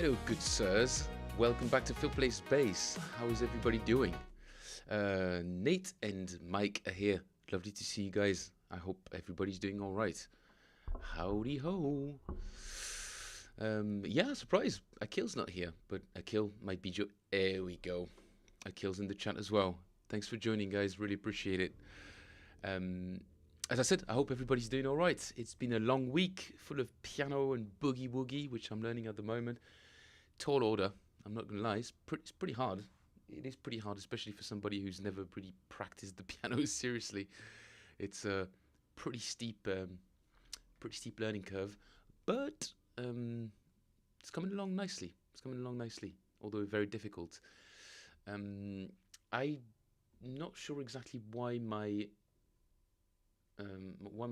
Hello, good sirs. Welcome back to Phil Plays Bass. How is everybody doing? Nate and Mike are here. Lovely to see you guys. I hope everybody's doing all right. Howdy ho. Yeah, surprise. Akil's not here, but Akil might be. There we go. Akil's in the chat as well. Thanks for joining, guys. Really appreciate it. As I said, I hope everybody's doing all right. It's been a long week full of piano and boogie woogie, which I'm learning at the moment. Tall order. I'm not gonna lie, it's pretty hard. It is pretty hard, especially for somebody who's never really practiced the piano seriously. It's a pretty steep learning curve, but it's coming along nicely. It's coming along nicely, although very difficult. I'm not sure exactly why my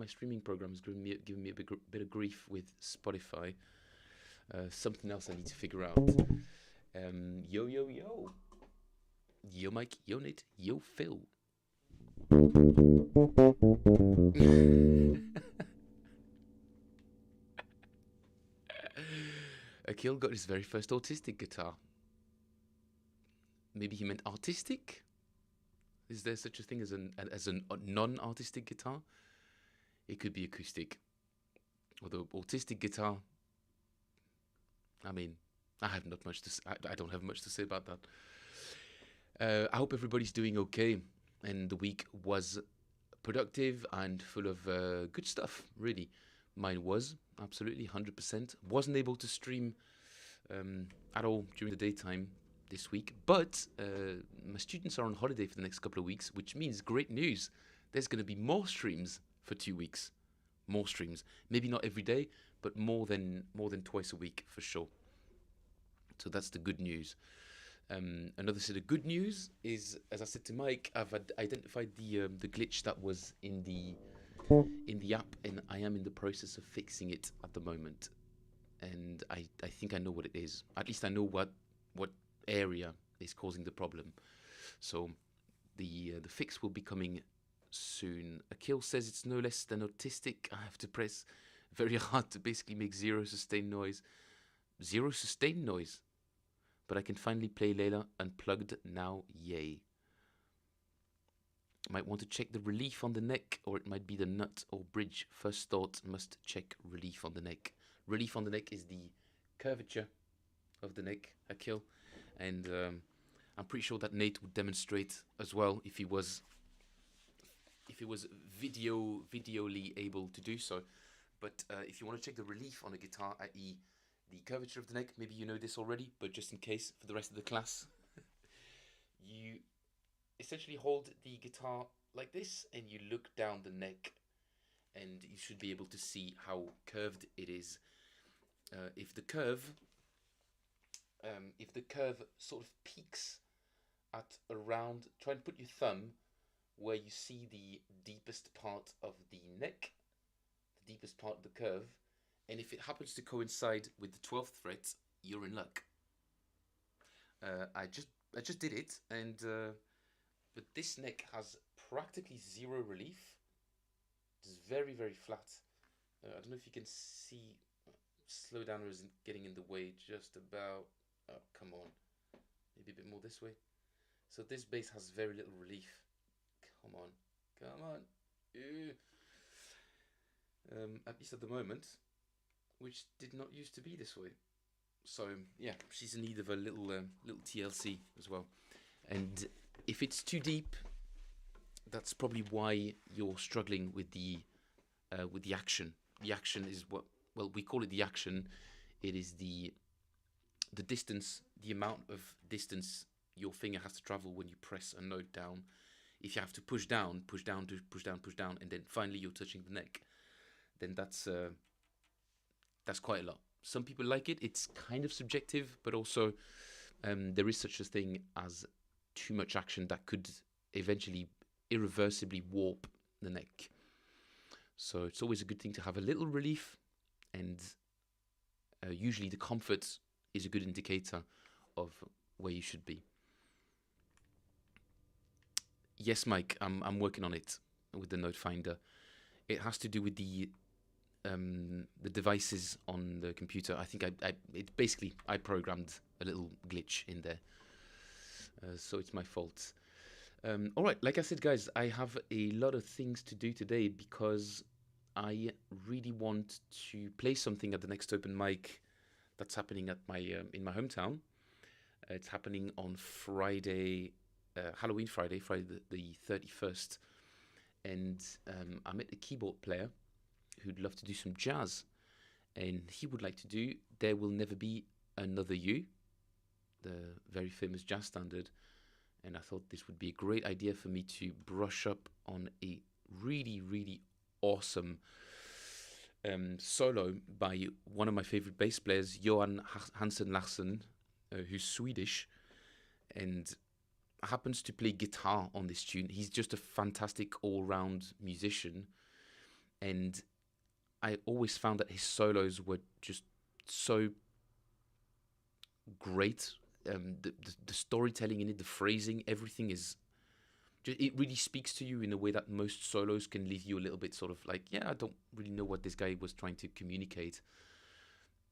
streaming program is giving me a bit of grief with Spotify. Something else I need to figure out. Yo, Mike, yo, Nate, yo, Phil. Akil got his very first autistic guitar. Maybe he meant artistic? Is there such a thing as a non-artistic guitar? It could be acoustic. Although autistic guitar, I mean, I don't have much to say about that. I hope everybody's doing okay, and the week was productive and full of good stuff. Really, mine was absolutely 100%. Wasn't able to stream at all during the daytime this week, but my students are on holiday for the next couple of weeks, which means great news. There's going to be more streams for 2 weeks. More streams, maybe not every day, but more than twice a week for sure. So that's the good news. Another set of good news is, as I said to Mike, I've identified the glitch that was in the app, and I am in the process of fixing it at the moment. And I think I know what it is. At least I know what area is causing the problem. So the fix will be coming soon. Akil says it's no less than autistic. I have to press very hard to basically make zero sustained noise. Zero sustained noise. But I can finally play Layla unplugged now, yay. Might want to check the relief on the neck, or it might be the nut or bridge. First thought, must check relief on the neck. Relief on the neck is the curvature of the neck, Akil. And I'm pretty sure that Nate would demonstrate as well if he was videoly able to do so. But if you want to check the relief on a guitar, i.e. the curvature of the neck, maybe you know this already, but just in case for the rest of the class, you essentially hold the guitar like this and you look down the neck, and you should be able to see how curved it is. If the curve sort of peaks at around, try and put your thumb where you see the deepest part of the neck, the deepest part of the curve, and if it happens to coincide with the 12th fret, you're in luck. I just did it, and but this neck has practically zero relief. It's very, very flat. I don't know if you can see. Slow down isn't getting in the way just about. Oh, come on. Maybe a bit more this way. So this bass has very little relief. Come on. At least at the moment, which did not used to be this way. So yeah, she's in need of a little TLC as well. And if it's too deep, that's probably why you're struggling with the action. The action is what, well, we call it the action. It is the distance, the amount of distance your finger has to travel when you press a note down. If you have to push down, and then finally you're touching the neck, then that's quite a lot. Some people like it. It's kind of subjective, but also there is such a thing as too much action that could eventually irreversibly warp the neck. So it's always a good thing to have a little relief, and usually the comfort is a good indicator of where you should be. Yes, Mike, I'm working on it with the note finder. It has to do with the the devices on the computer. I think I programmed a little glitch in there, so it's my fault. All right, like I said, guys, I have a lot of things to do today because I really want to play something at the next open mic that's happening at my in my hometown. It's happening on Friday, Halloween Friday, Friday the 31st, and I met a keyboard player who'd love to do some jazz, and he would like to do "There Will Never Be Another You," the very famous jazz standard. And I thought this would be a great idea for me to brush up on a really, really awesome solo by one of my favorite bass players, Johan Hansen Larsson, who's Swedish and happens to play guitar on this tune. He's just a fantastic all-round musician, and I always found that his solos were just so great. The storytelling in it, the phrasing, everything is just, it really speaks to you in a way that most solos can leave you a little bit sort of like, yeah, I don't really know what this guy was trying to communicate.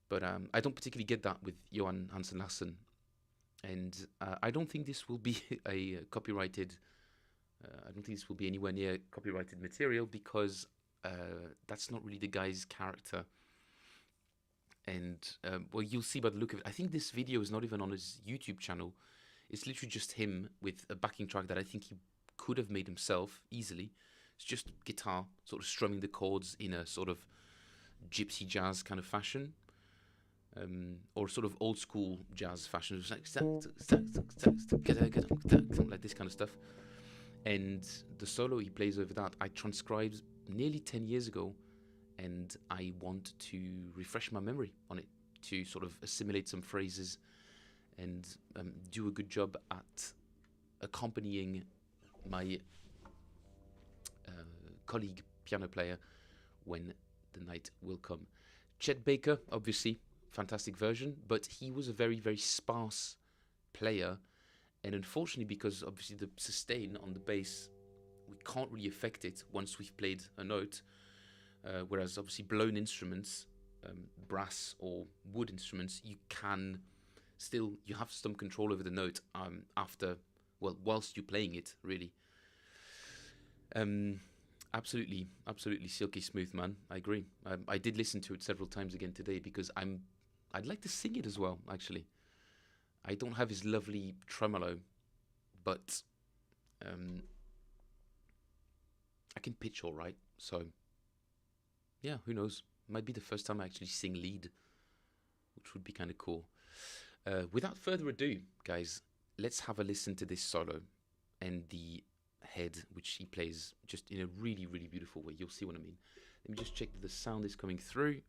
But I don't particularly get that with Johan Hansen Larsson, and I don't think this will be a copyrighted. I don't think this will be anywhere near copyrighted material because that's not really the guy's character. And well, you'll see by the look of it. I think this video is not even on his YouTube channel. It's literally just him with a backing track that I think he could have made himself easily. It's just guitar, sort of strumming the chords in a sort of gypsy jazz kind of fashion, or sort of old school jazz fashion, like this kind of stuff. And the solo he plays over that, I transcribed nearly 10 years ago. And I want to refresh my memory on it to sort of assimilate some phrases and do a good job at accompanying my colleague piano player when the night will come. Chet Baker, obviously, fantastic version, but he was a very, very sparse player. And unfortunately, because obviously the sustain on the bass, we can't really affect it once we've played a note. Whereas obviously blown instruments, brass or wood instruments, you have some control over the note whilst you're playing it, really. Absolutely silky smooth, man. I agree. I did listen to it several times again today because I'd like to sing it as well, actually. I don't have his lovely tremolo, but I can pitch all right, so yeah, who knows? Might be the first time I actually sing lead, which would be kind of cool. Without further ado, guys, let's have a listen to this solo and the head, which he plays just in a really, really beautiful way. You'll see what I mean. Let me just check that the sound is coming through.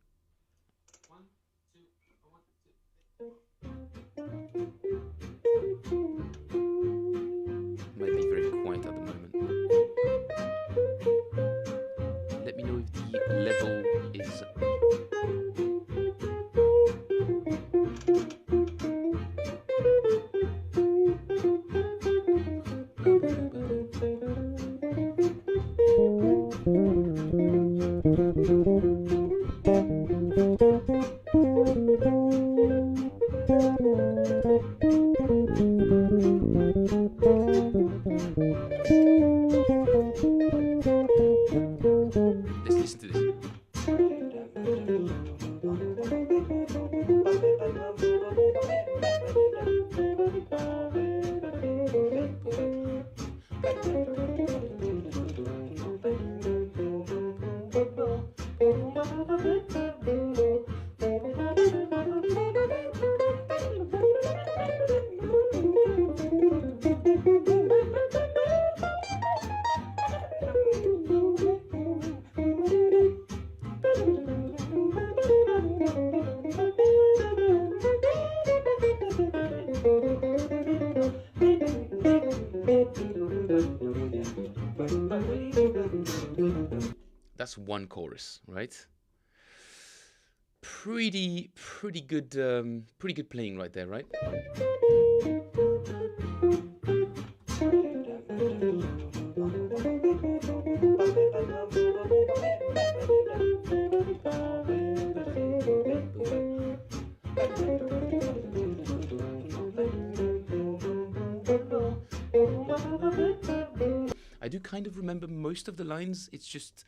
1, 2, might be very quiet at the moment. Let me know if the level is... Let's listen to this. That's one chorus, right? Pretty good playing right there, right? I do kind of remember most of the lines. It's just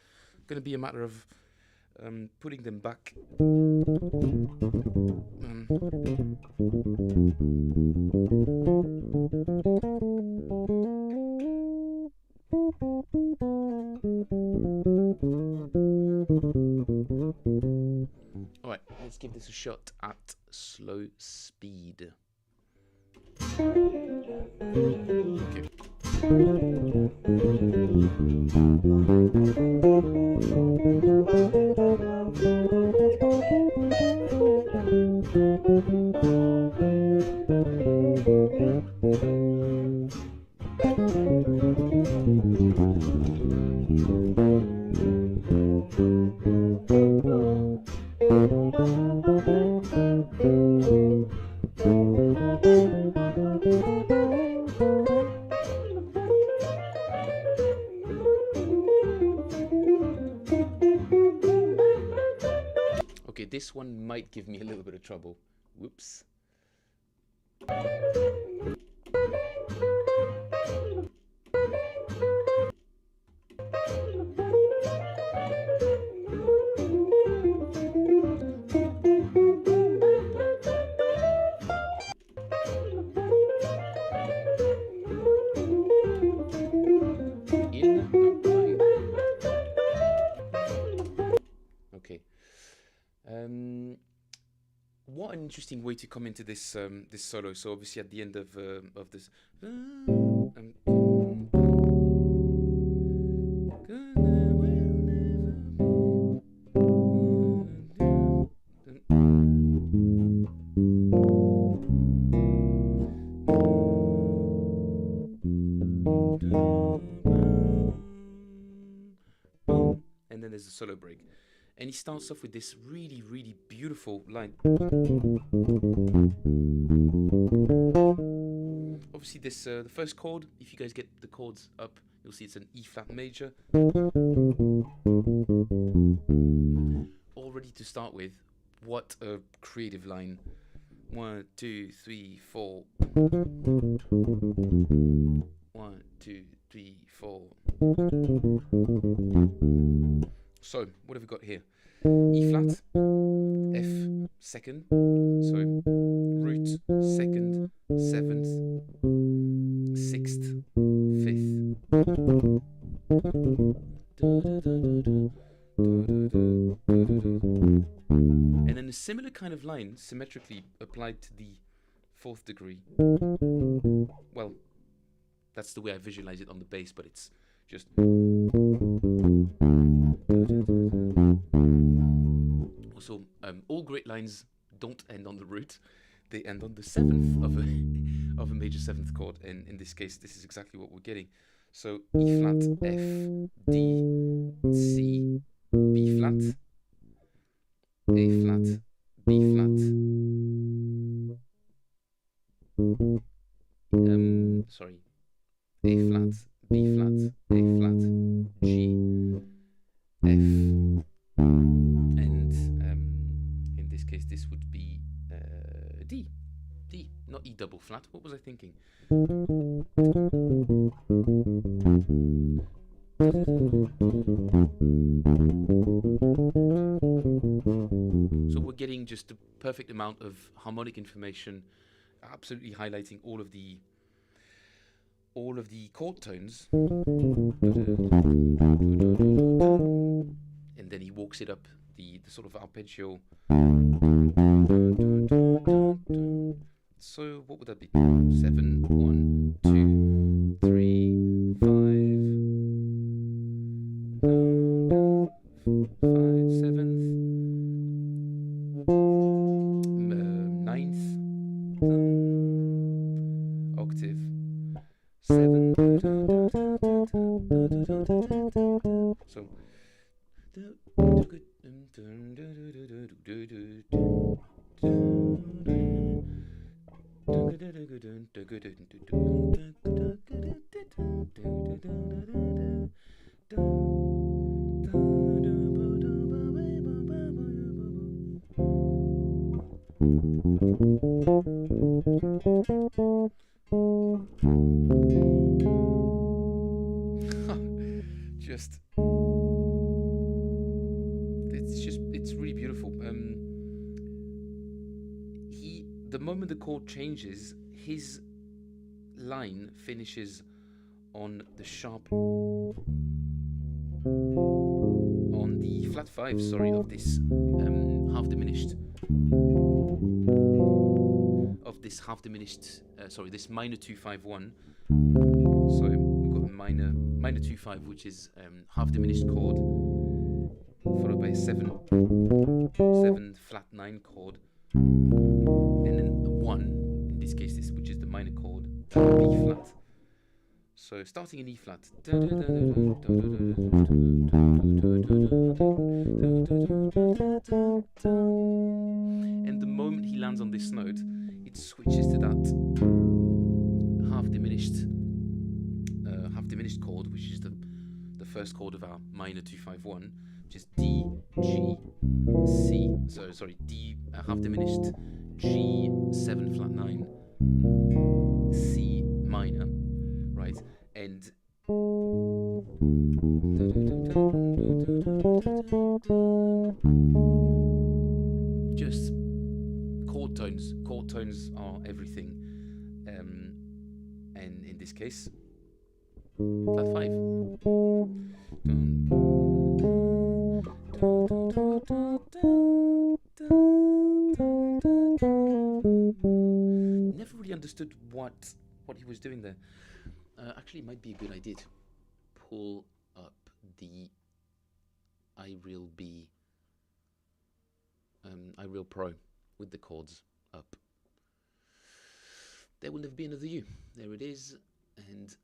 going to be a matter of putting them back. Alright, let's give this a shot at slow speed. Okay. Okay, this one might give me a little bit of trouble. Whoops. Okay. What an interesting way to come into this this solo. So obviously at the end of this, and then there's a solo break. And he starts off with this really, really beautiful line. Obviously, this the first chord, if you guys get the chords up, you'll see it's an E flat major. Already to start with, what a creative line. 1, 2, 3, 4. 1, 2, 3, 4. So, what have we got here? E flat, F second, so root, second, seventh, sixth, fifth. And then a similar kind of line, symmetrically applied to the fourth degree. Well, that's the way I visualize it on the bass, but it's just... Also, all great lines don't end on the root; they end on the seventh of a major seventh chord. And in this case, this is exactly what we're getting. So E flat, F, D, C, B flat, A flat, B flat. Sorry, A flat, B flat, A flat, G, F. And in this case, this would be D, not E double flat. What was I thinking? So we're getting just the perfect amount of harmonic information, absolutely highlighting all of the chord tones. And then he walks it up the sort of arpeggio. So what would that be? 7, 1, 2, 3, 5, 7th, 9th octave, 7. So It's really beautiful. The moment the chord changes, his line finishes on the sharp, on the flat 5, sorry, of this half diminished, this minor 2-5-1. So we've got a minor 2-5, which is half diminished chord, followed by a 7 flat 9 chord, and then a 1, in this case, which is the minor chord, B flat. So starting in E flat, and the moment he lands on this note, it switches to that half diminished chord, which is the first chord of our minor 2-5-1, which is D, G, C. So sorry, D half diminished, G 7 flat 9, C minor, right, and just chord tones. Chord tones are everything, and in this case, flat 5. Never really understood what he was doing there. Actually, it might be a good idea to pull up the iReal B, iReal Pro with the chords up. There will never be another you. There it is, and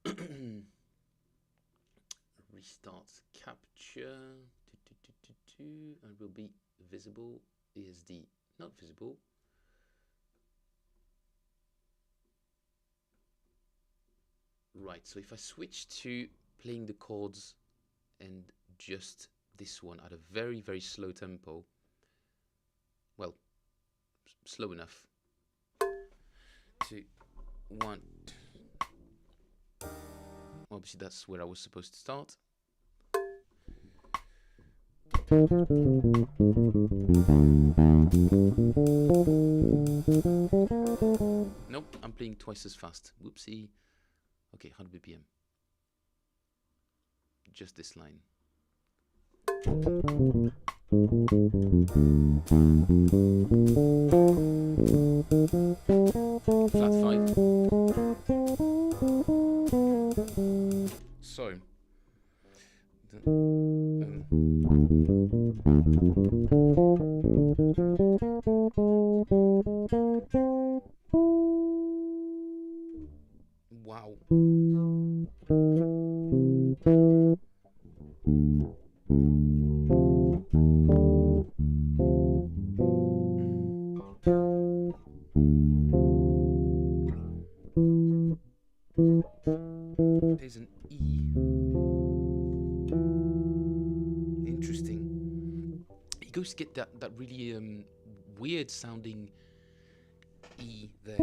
restart capture. And will be visible. ESD not visible. Right, so if I switch to playing the chords and just this one at a very, very slow tempo, well, slow enough to 1. Obviously, that's where I was supposed to start. Nope, I'm playing twice as fast. Whoopsie. Okay, 100 BPM. Just this line. Flat 5. So. Wow. There's an E. Interesting. He goes to get that really weird sounding E there,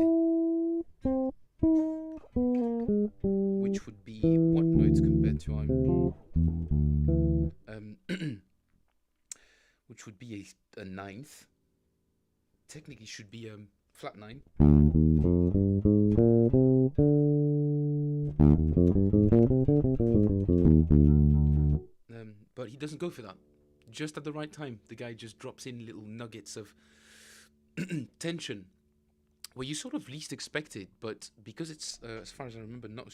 which would be what notes compared to which would be a ninth. Technically should be flat 9. But he doesn't go for that. Just at the right time, the guy just drops in little nuggets of tension where you sort of least expect it, but because it's, as far as I remember, not a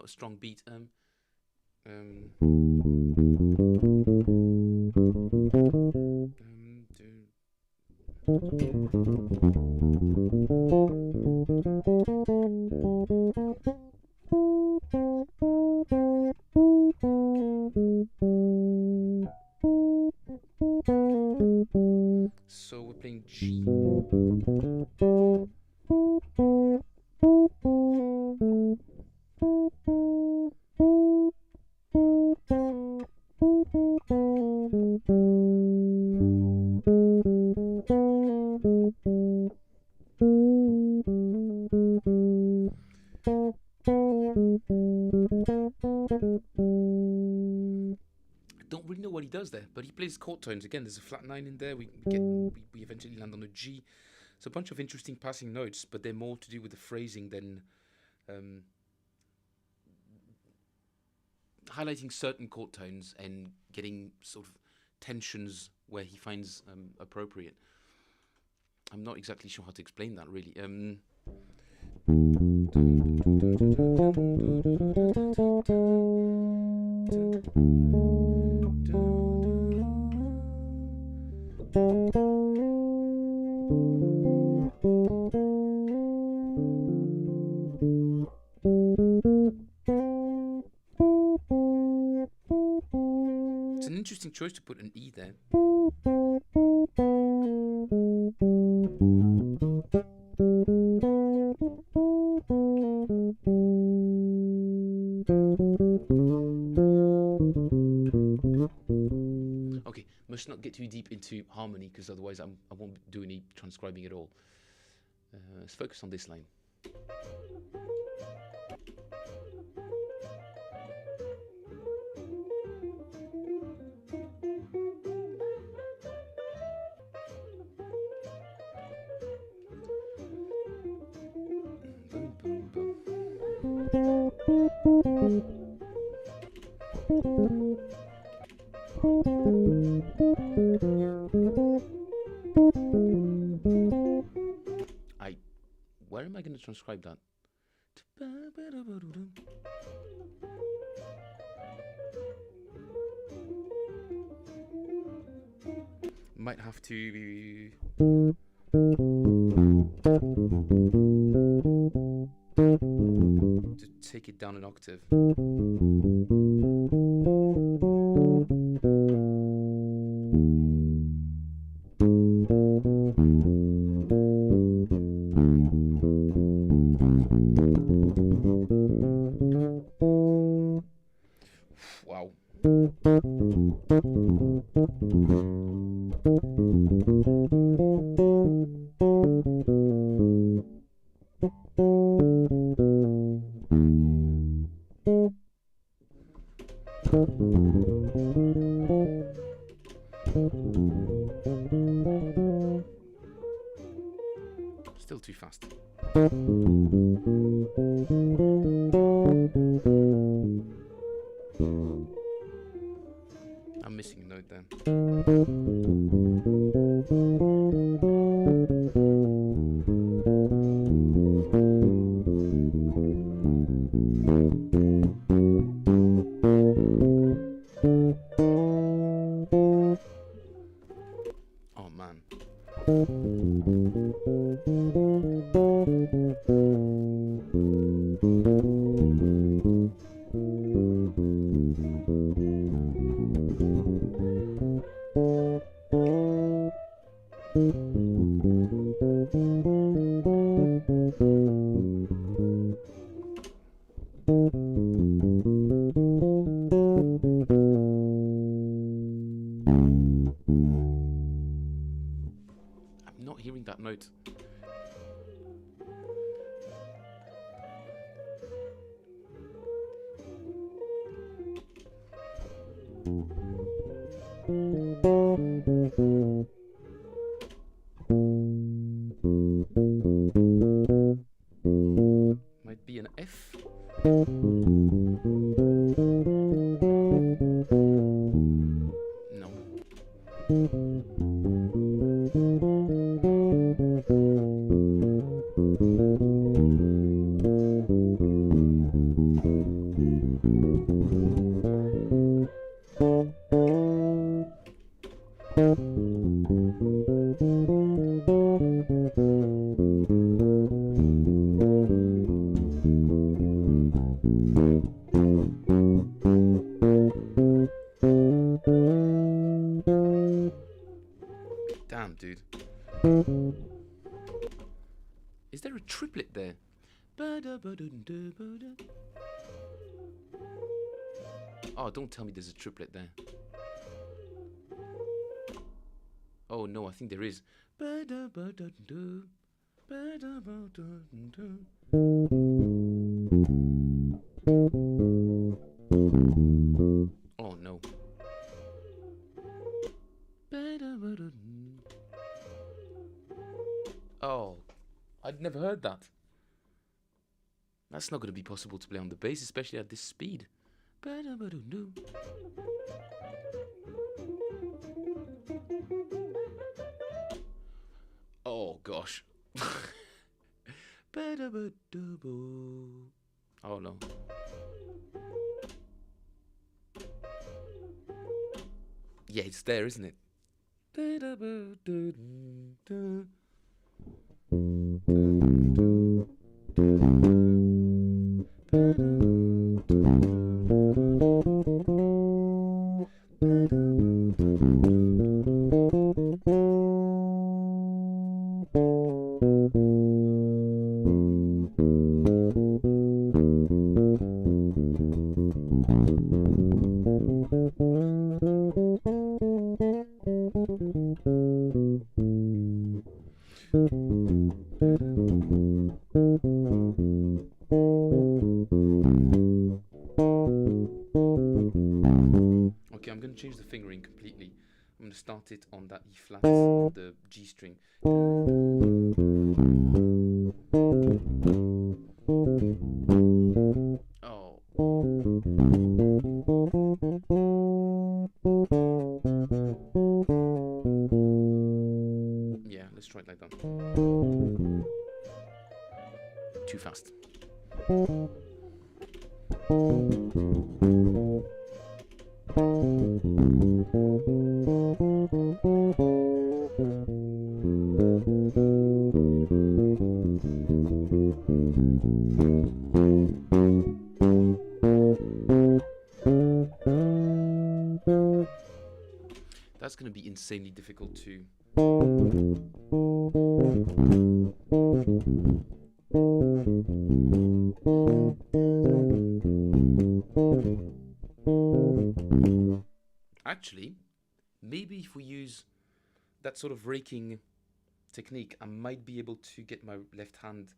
strong beat. So we're playing G. Don't really know what he does there, but he plays chord tones. Again, there's a flat 9 in there. We eventually land on a G. So a bunch of interesting passing notes, but they're more to do with the phrasing than highlighting certain chord tones and getting sort of tensions where he finds appropriate. I'm not exactly sure how to explain that, really. It's an interesting choice to put an E there. Okay, must not get too deep into harmony because otherwise I won't do any transcribing at all. Let's focus on this line. Where am I going to transcribe that? Might have to take it down an octave. Wow. Still too fast. I'm missing a note there. Oh man. I'm not hearing that note. Might be an F. No. Damn, dude. Is there a triplet there? Oh, don't tell me there's a triplet there. Oh no, I think there is. That's not going to be possible to play on the bass, especially at this speed. Oh gosh. Oh no. Yeah, it's there, isn't it? Okay, I'm going to change the fingering completely. I'm going to start it on that E flat on the G string. Oh. Yeah, let's try it like that. Too fast. That's going to be insanely difficult to... Actually, maybe if we use that sort of raking technique, I might be able to get my left hand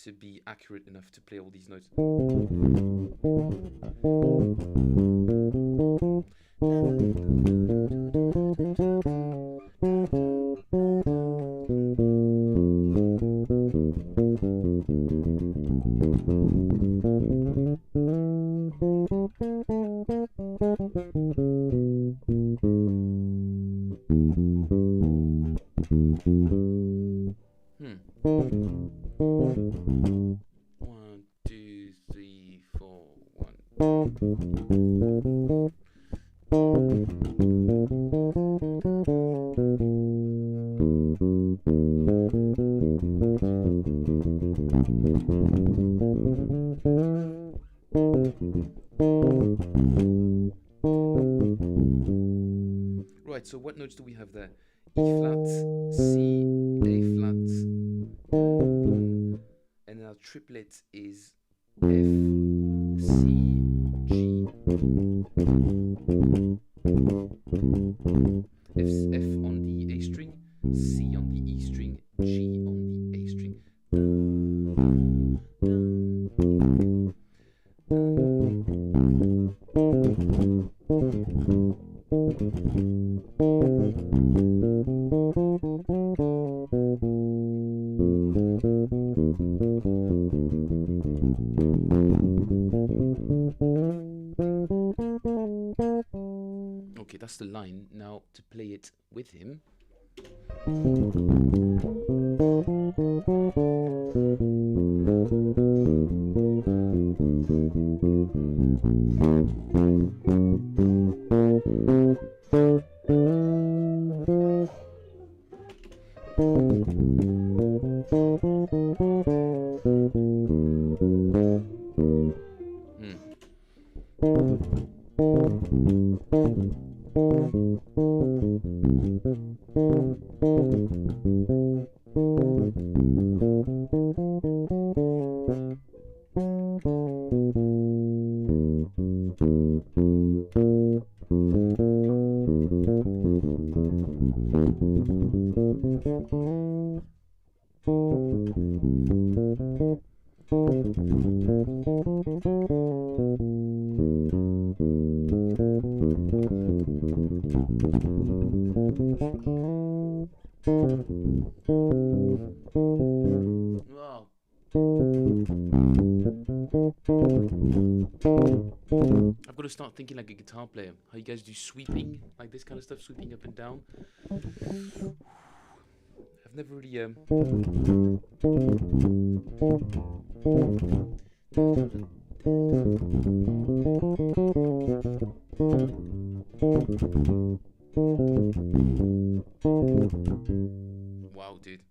to be accurate enough to play all these notes. One, two, three, four, one. Right, so what notes do we have there? E flat, C, A flat, and our triplet is F, C, G. F on the A string, C on the E string, G on the A string. Okay, that's the line. Now to play it with him. Wow. I've got to start thinking like a guitar player. How you guys do sweeping, like this kind of stuff, sweeping up and down. I've never really Wow, dude.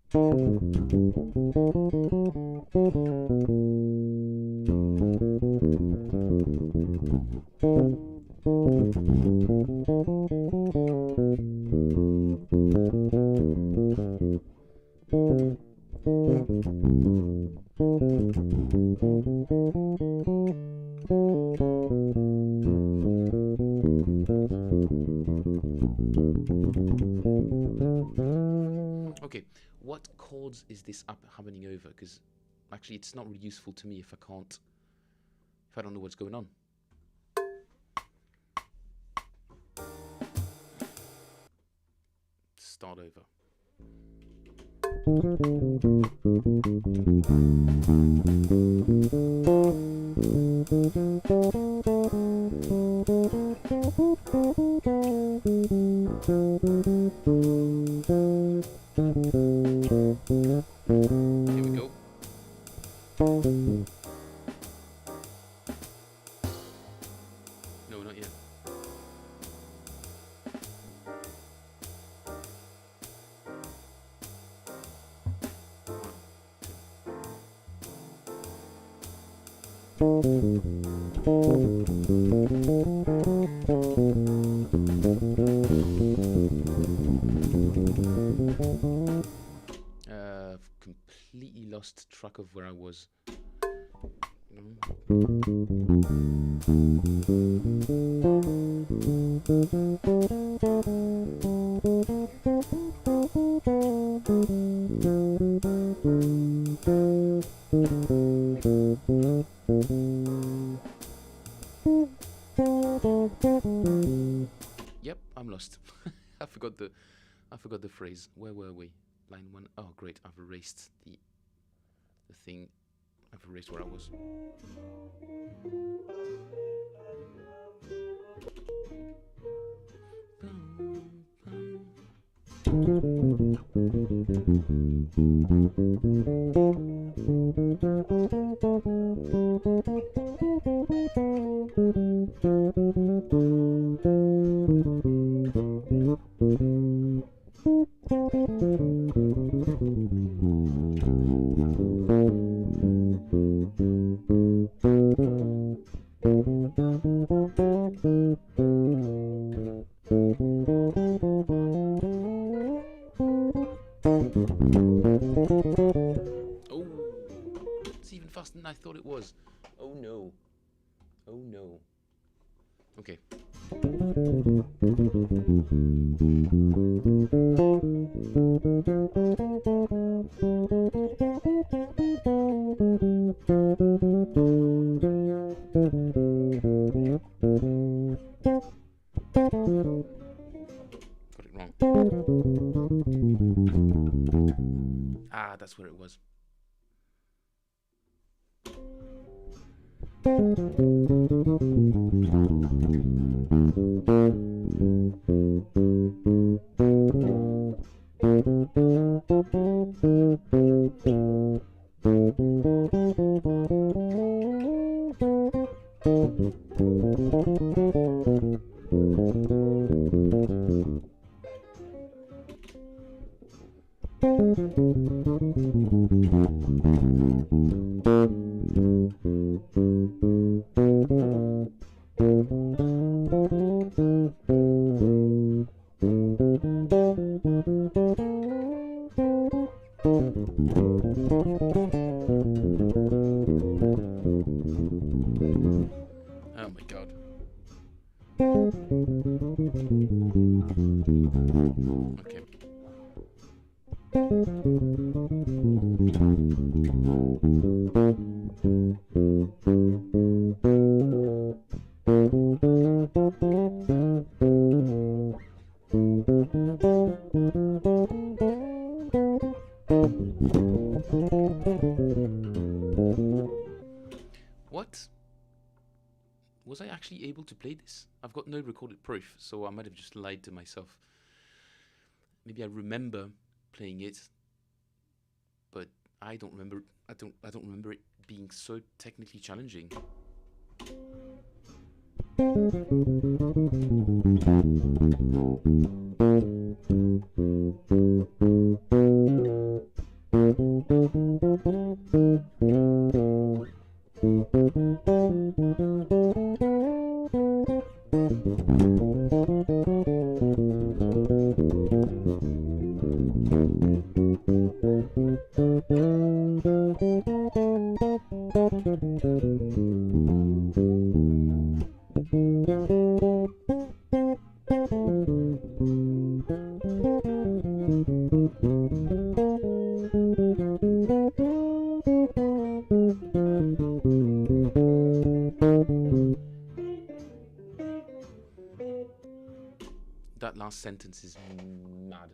Okay, what chords is this up happening over? Because actually it's not really useful to me if I don't know what's going on. Start over. Here we go. No, not yet. I've completely lost track of where I was. Yep, I'm lost. I forgot the phrase. Where were we? Line 1. Oh, great! I've erased the thing. I've erased where I was. Oh, it's even faster than I thought it was. Oh no. Oh no. Okay. Got it wrong. Ah, that's where it was. Oh my god. Okay. What Was I actually able to play this? I've got no recorded proof, so I might have just lied to myself. Maybe I remember playing it, but I don't remember. I don't remember it being so technically challenging. That last sentence is mad.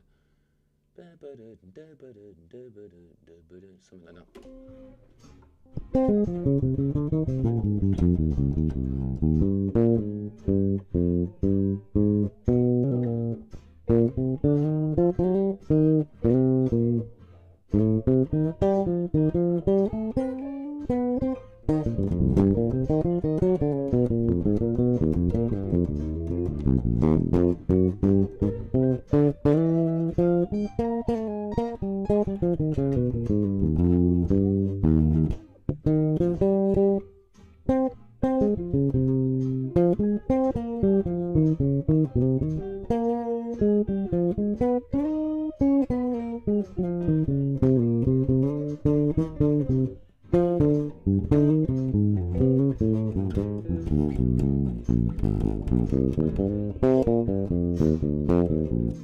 Something like that.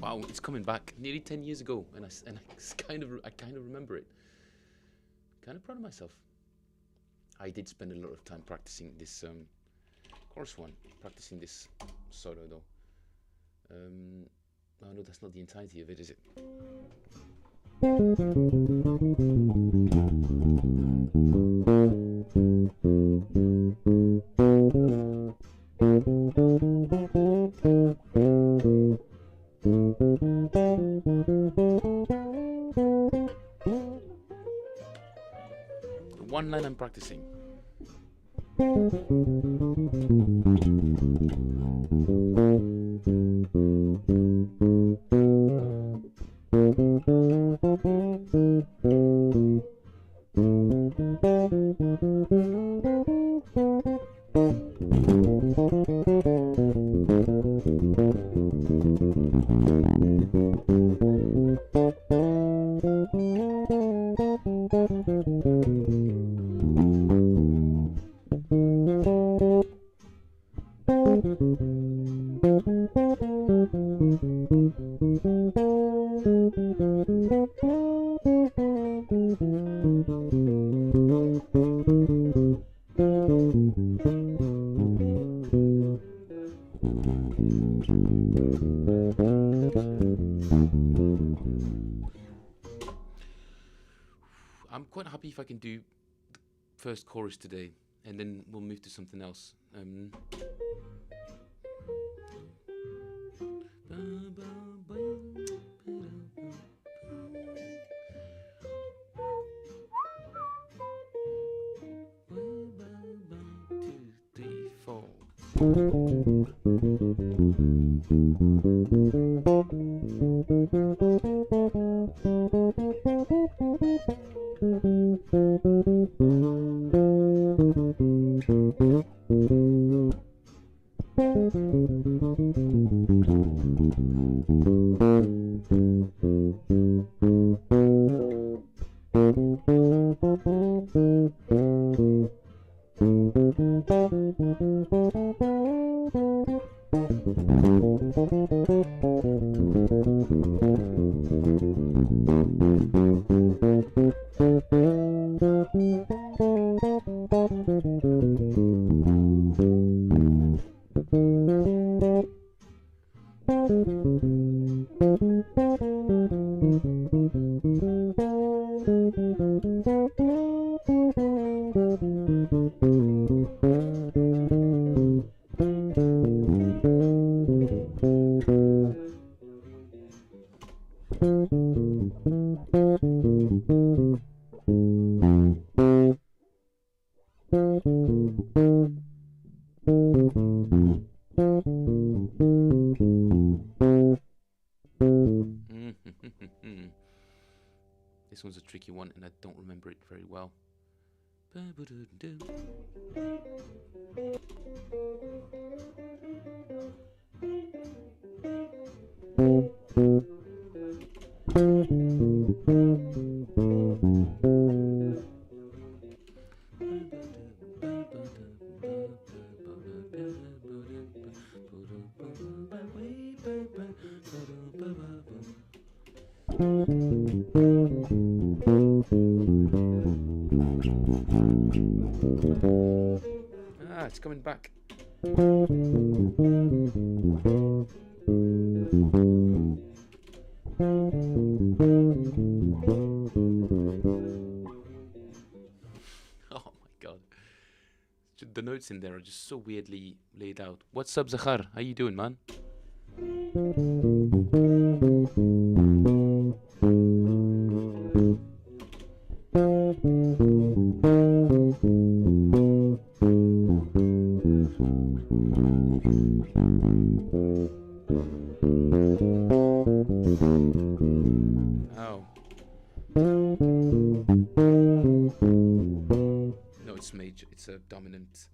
Wow, it's coming back nearly 10 years ago, and I kind of remember it. Kind of proud of myself. I did spend a lot of time practicing this chorus one, practicing this solo though. Oh no, that's not the entirety of it, is it? The one line I'm practicing. I'm quite happy if I can do the first chorus today, and then we'll move to something else. This one's a tricky one, and I don't remember it very well. Ah, it's coming back. Oh my god. The notes in there are just so weirdly laid out. What's up, Zahar? How you doing, man? Oh. No, it's major. It's a dominant.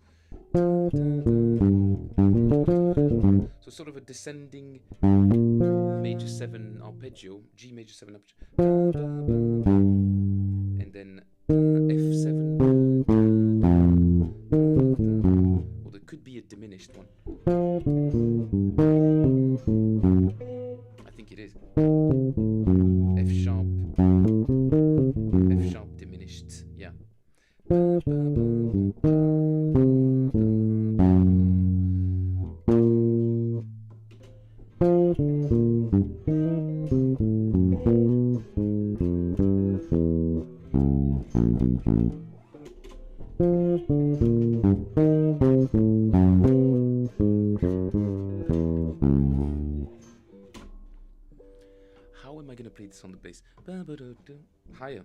So sort of a descending major 7 arpeggio, G major 7 arpeggio, and then F7, or there could be a diminished one. I think it is F sharp diminished, yeah. How am I gonna play this on the bass? Higher.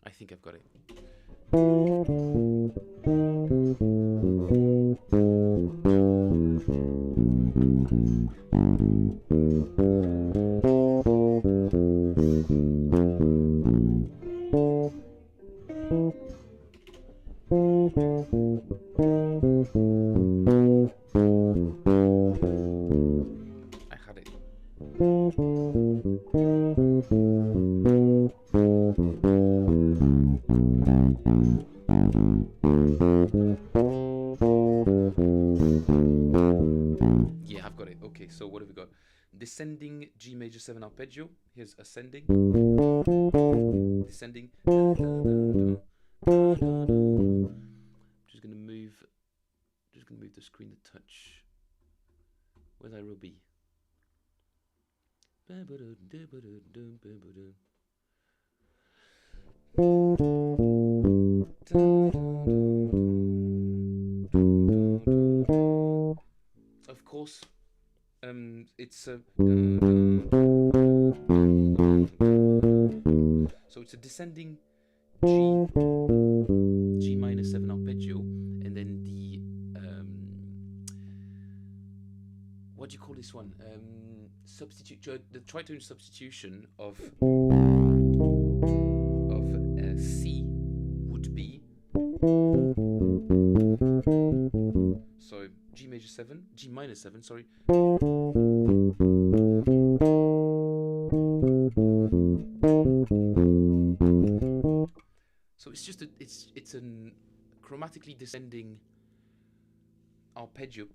I think I've got it. I had it. Yeah, I've got it. Okay, so what have we got? Descending G major 7 arpeggio. Here's ascending. Descending. Just gonna move the screen a touch. Where's Irobi? Of course, it's so it's a descending G minor 7 arpeggio, and then the what do you call this one? The tritone substitution of C would be, so G major 7, G minor 7, sorry. So it's just it's a chromatically descending arpeggio.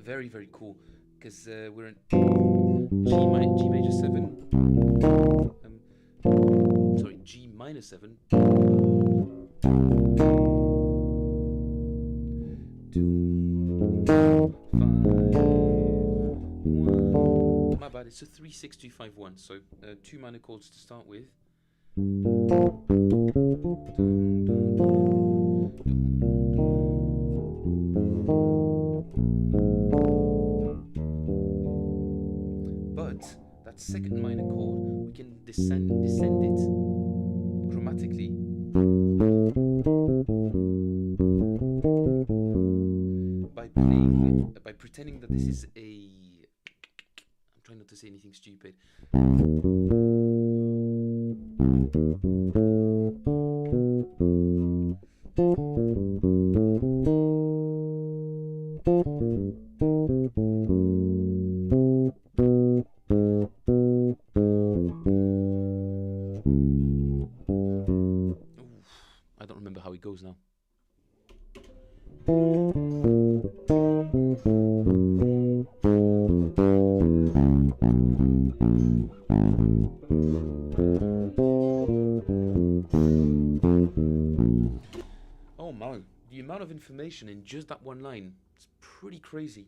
Very, very cool, because we're in G major 7. Sorry, G minor 7. 2, 5, 1. My bad, it's a 3-6-2-5-1. So 2 minor chords to start with. But that second minor chord, we can descend it chromatically. By pretending that this is a... I'm trying not to say anything stupid. I don't remember how it goes now. Oh man, the amount of information in just that one line, it's pretty crazy.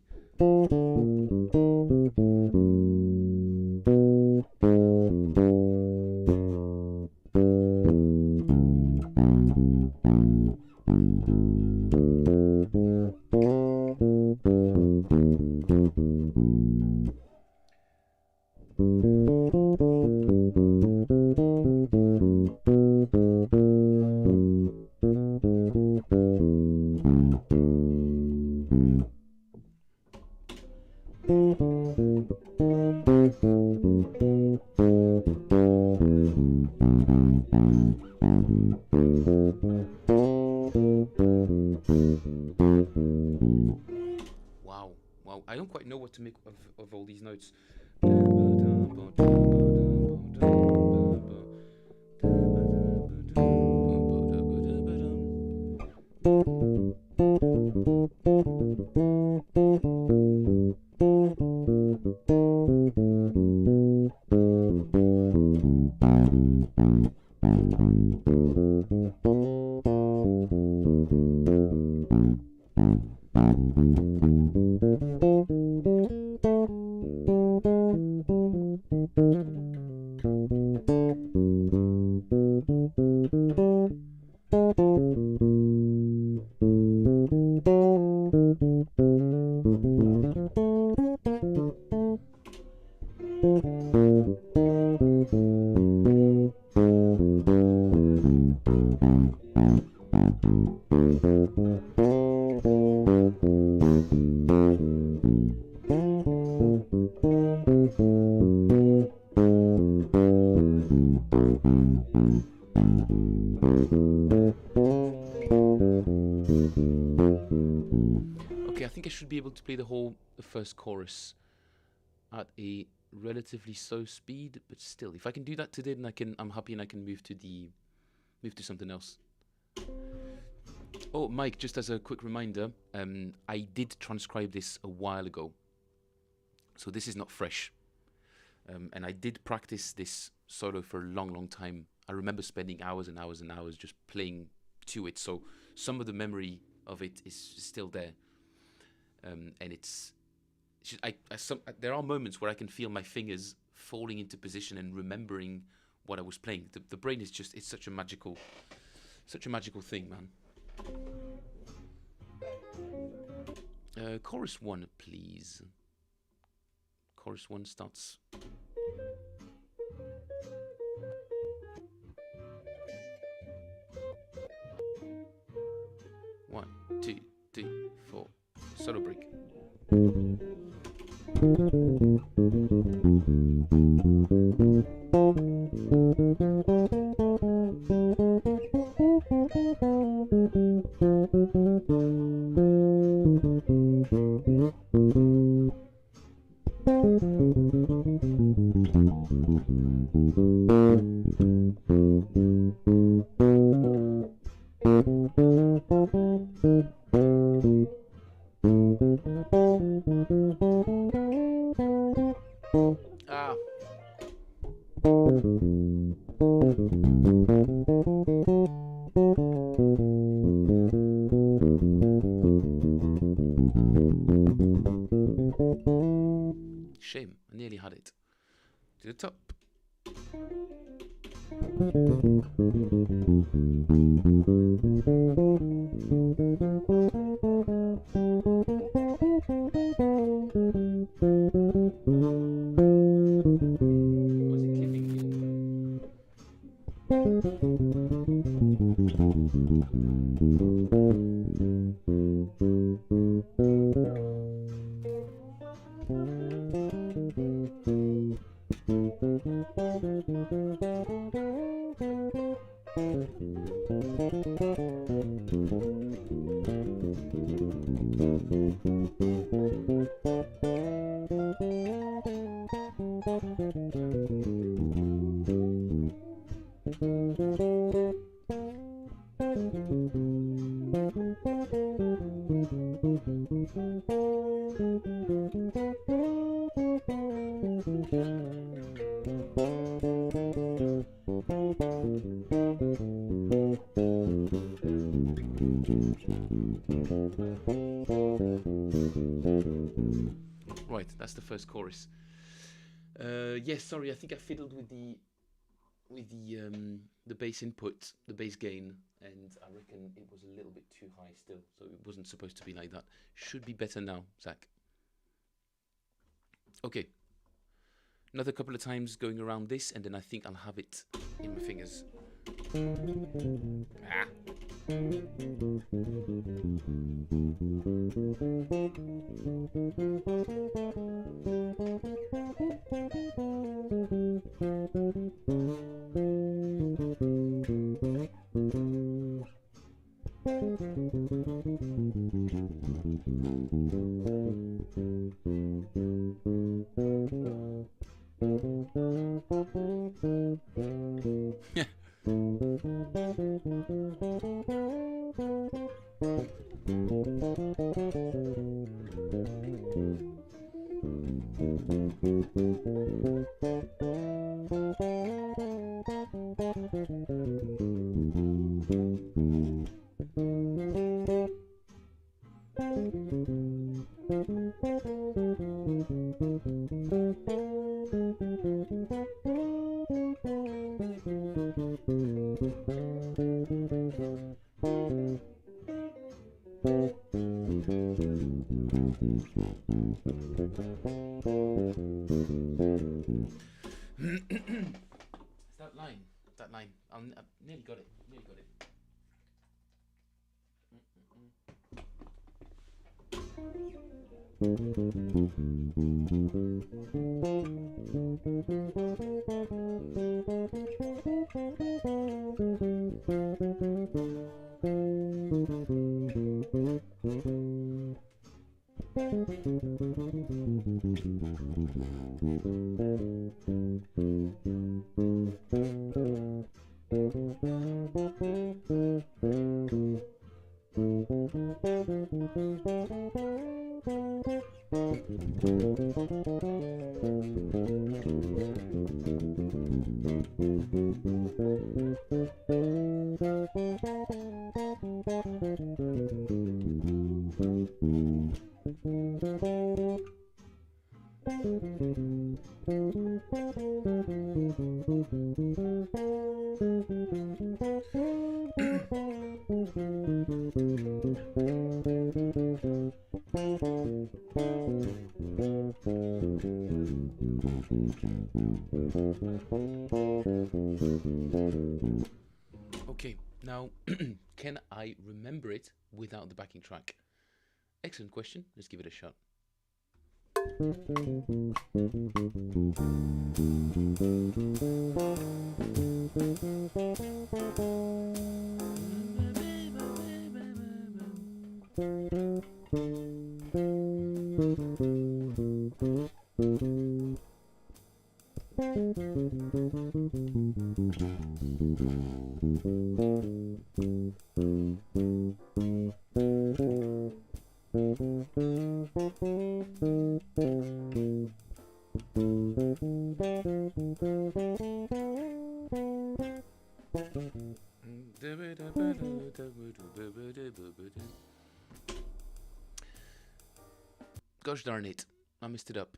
Wow, I don't quite know what to make of all these notes. Okay, I think I should be able to play the first chorus at a relatively slow speed, but still, if I can do that today, then I'm happy and I can move to something else. Oh, Mike, just as a quick reminder, I did transcribe this a while ago, so this is not fresh. And I did practice this solo for a long time. I remember spending hours and hours and hours just playing to it, so some of the memory of it is still there. And there are moments where I can feel my fingers falling into position and remembering what I was playing. The brain is it's such a magical thing, man. Chorus 1, please. Chorus 1 starts. One, two, three, four. Solo break. Shame, I nearly had it. To the top. Was it clipping again? Right, that's the first chorus. Yes, sorry, I think I fiddled with the bass input, the bass gain, and I reckon it was a little bit too high still, so it wasn't supposed to be like that. Should be better now, Zach. Okay. Another couple of times going around this, and then I think I'll have it in my fingers. Ah. That line. I've nearly got it. Nearly got it. Okay, now can I remember it without the backing track? Excellent question. Let's give it a shot. Gosh darn it, I messed it up.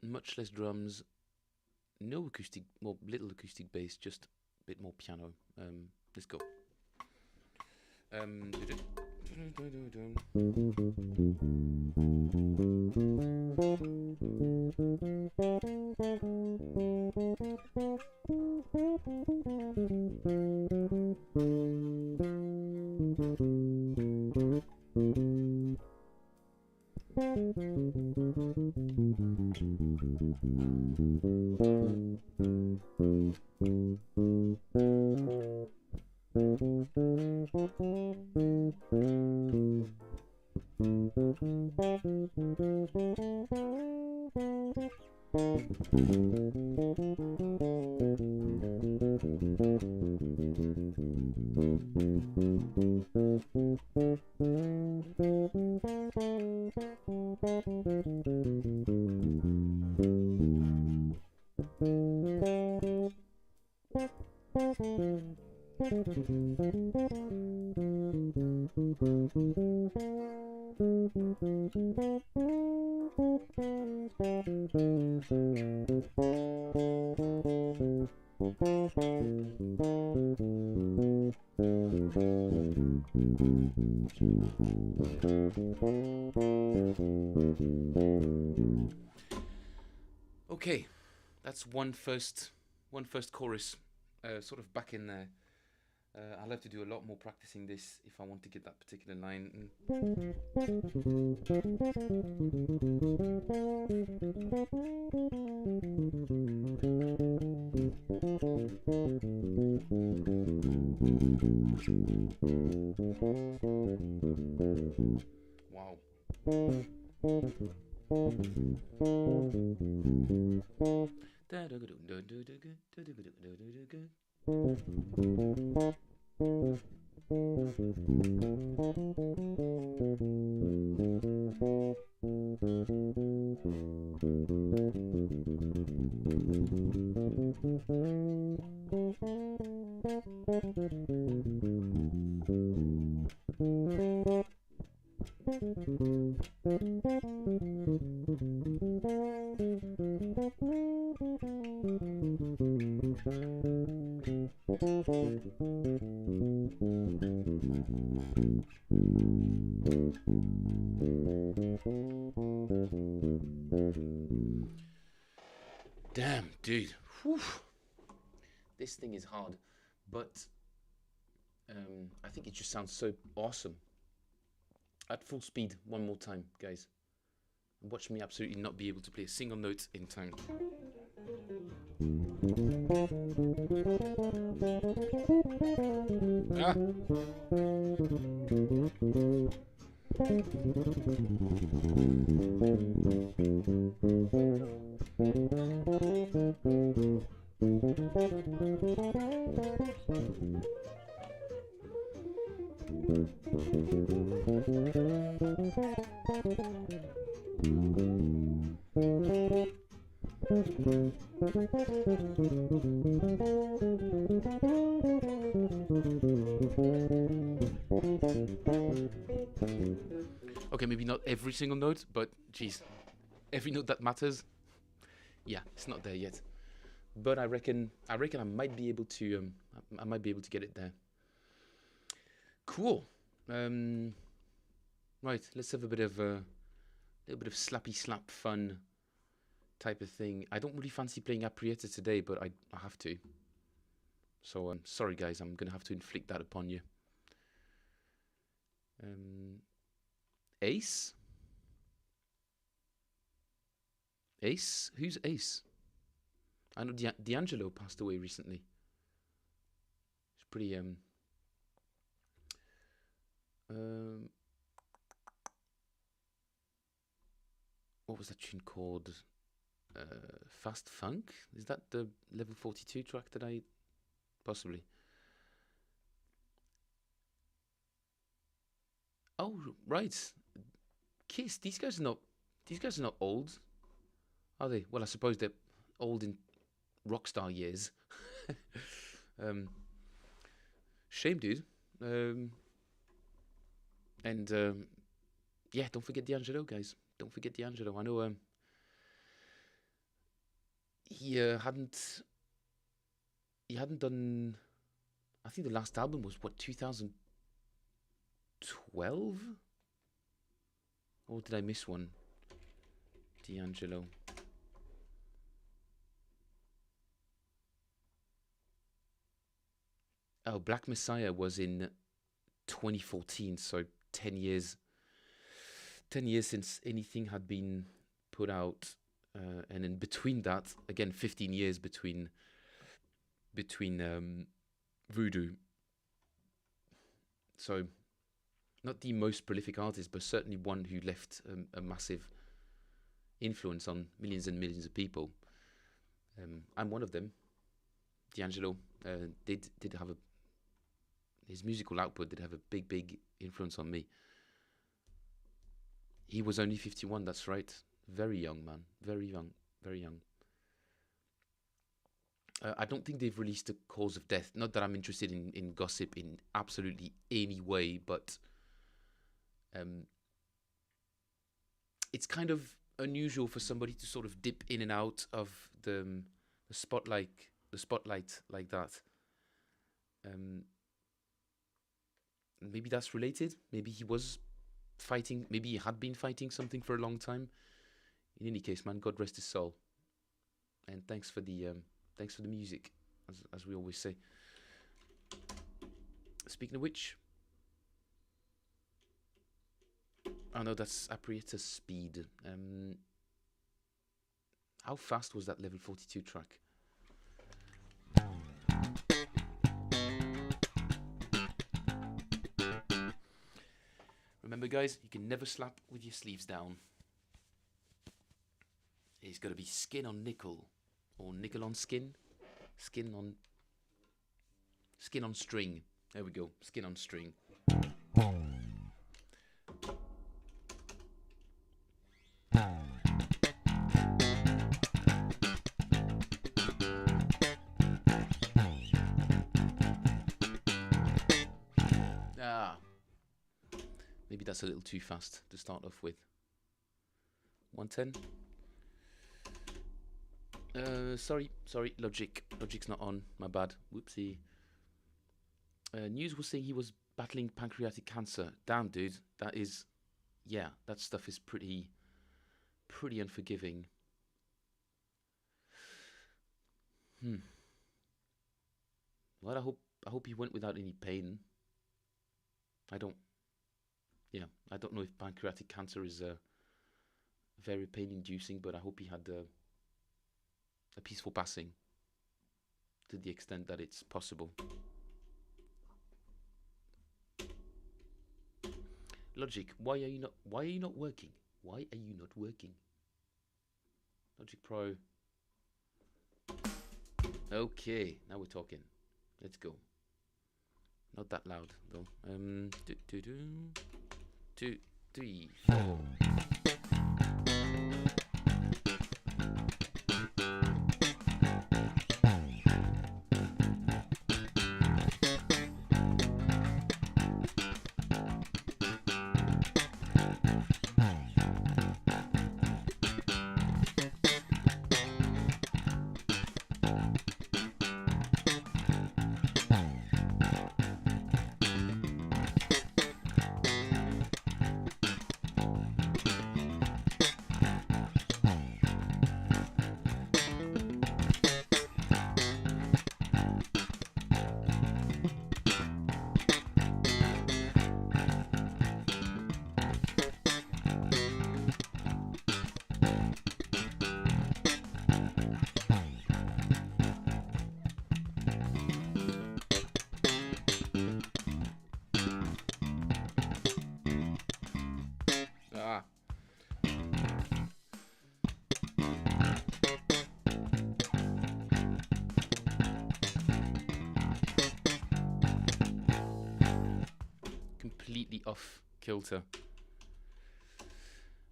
Much less drums, no acoustic, well, little acoustic bass, just a bit more piano. Let's go. Okay, that's one first chorus, sort of back in there. I'll have to do a lot more practicing this if I want to get that particular line. Wow. Damn, dude. Whew. This thing is hard, but I think it just sounds so awesome. At full speed, one more time, guys. Watch me absolutely not be able to play a single note in time. Ah. Okay, maybe not every single note, but geez, every note that matters. Yeah, it's not there yet, but I reckon I might be able to get it there. Cool. Right, let's have a little bit of slappy slap fun type of thing. I don't really fancy playing Aprieta today, but I have to. So sorry guys, I'm gonna have to inflict that upon you. Ace? Ace? Who's Ace? I know D'Angelo passed away recently. It's pretty what was that tune called? Fast Funk? Is that the level 42 track that I possibly? Oh right, Kiss. These guys are not old, are they? Well, I suppose they're old in rockstar years. Shame, dude. And yeah, don't forget D'Angelo, guys. don't forget D'Angelo. I know he hadn't done. I think the last album was what, 2012, or did I miss one? D'Angelo. Oh, Black Messiah was in 2014, so 10 years. 10 years since anything had been put out, and in between that, again, 15 years between Voodoo. So, not the most prolific artist, but certainly one who left a massive influence on millions and millions of people. I'm one of them. D'Angelo did have his musical output did have a big influence on me. He was only 51, that's right. Very young, man. Very young. Very young. I don't think they've released a cause of death. Not that I'm interested in gossip in absolutely any way, but it's kind of unusual for somebody to sort of dip in and out of the spotlight like that. Maybe that's related. Maybe he was fighting. Maybe he had been fighting something for a long time. In any case, man, God rest his soul. And thanks for the music, as we always say. Speaking of which, oh no, that's Aprieta speed. How fast was that level 42 track? Remember, guys, you can never slap with your sleeves down. It's got to be skin on nickel, or nickel on skin, skin on string. There we go, skin on string. Maybe that's a little too fast to start off with. 110. Sorry, Logic's not on. My bad. Whoopsie. News was saying he was battling pancreatic cancer. Damn, dude. That stuff is pretty unforgiving. Well, I hope he went without any pain. I don't know if pancreatic cancer is very pain-inducing, but I hope he had a peaceful passing, to the extent that it's possible. Logic, why are you not working? Why are you not working? Logic Pro. Okay, now we're talking. Let's go. Not that loud though. 2, 3, 4. Completely off kilter.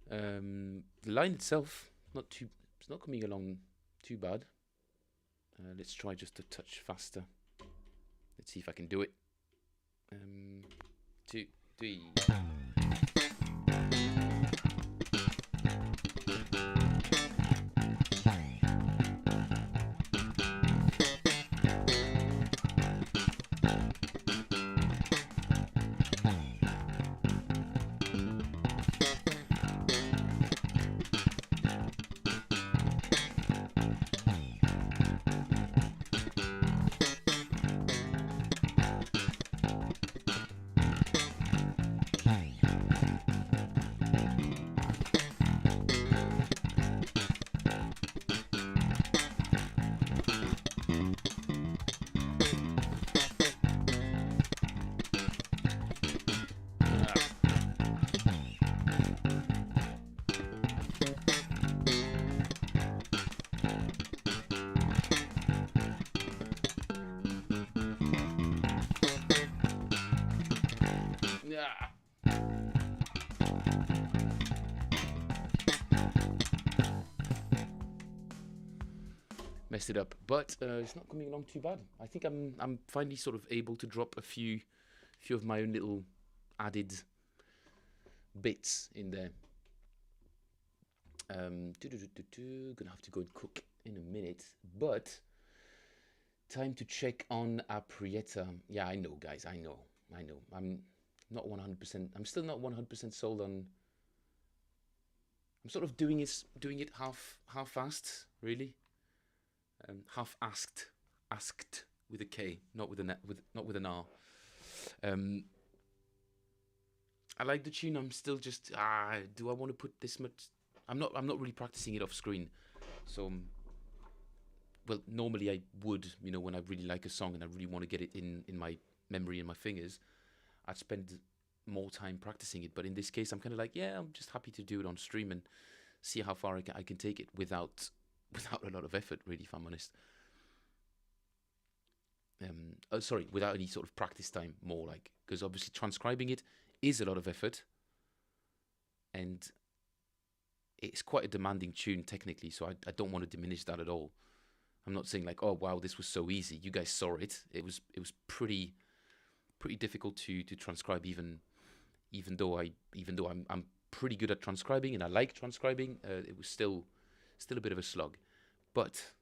The line itself, it's not coming along too bad. Let's try just a touch faster. Let's see if I can do it. 2, 3. Yeah. Messed it up, but it's not coming along too bad. I think I'm finally sort of able to drop a few of my own little added bits in there. Gonna have to go and cook in a minute, but time to check on Aprieta. Yeah, I know, guys. I know. I'm not 100%. I'm still not 100% sold on. I'm sort of doing it half-assed, really. Asked with a K, not with an R. I like the tune. I'm still just do I want to put this much? I'm not really practicing it off screen, so well, normally I would, when I really like a song and I really want to get it in my memory and my fingers, I'd spend more time practicing it. But in this case, I'm kind of like, yeah, I'm just happy to do it on stream and see how far I can take it without a lot of effort, really, if I'm honest. Sorry, without any sort of practice time, more like, because obviously transcribing it is a lot of effort, and it's quite a demanding tune technically, so I don't want to diminish that at all. I'm not saying like, oh wow, this was so easy. You guys saw it. It was pretty difficult to transcribe, even though I'm pretty good at transcribing and I like transcribing. It was still a bit of a slug. But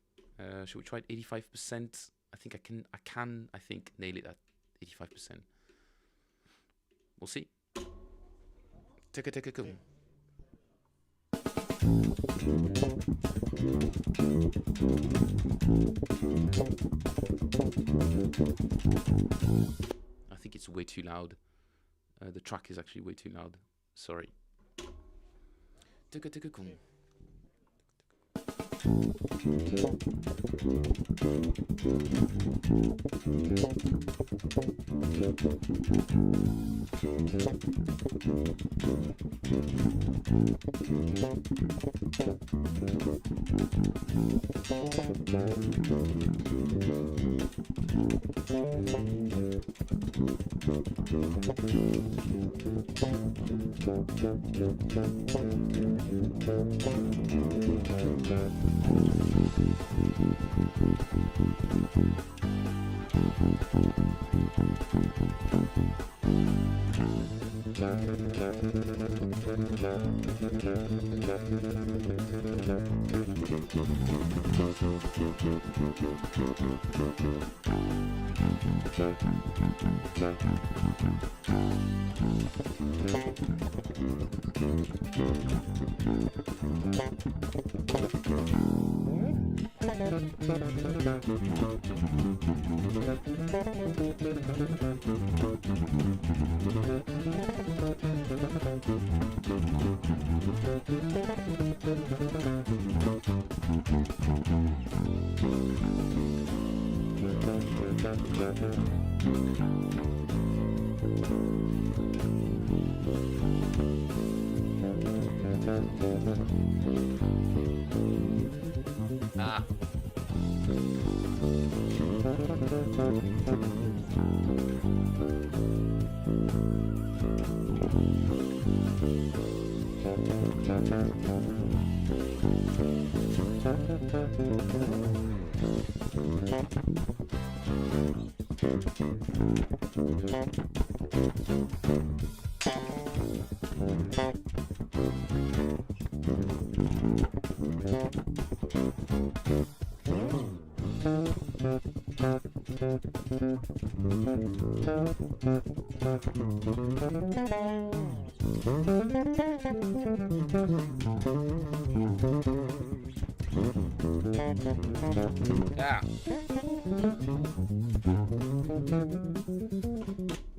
should we try it 85%? I think I think nail it at 85%. We'll see. Take a cool. I think it's way too loud. The track is actually way too loud. Sorry. Take a cool.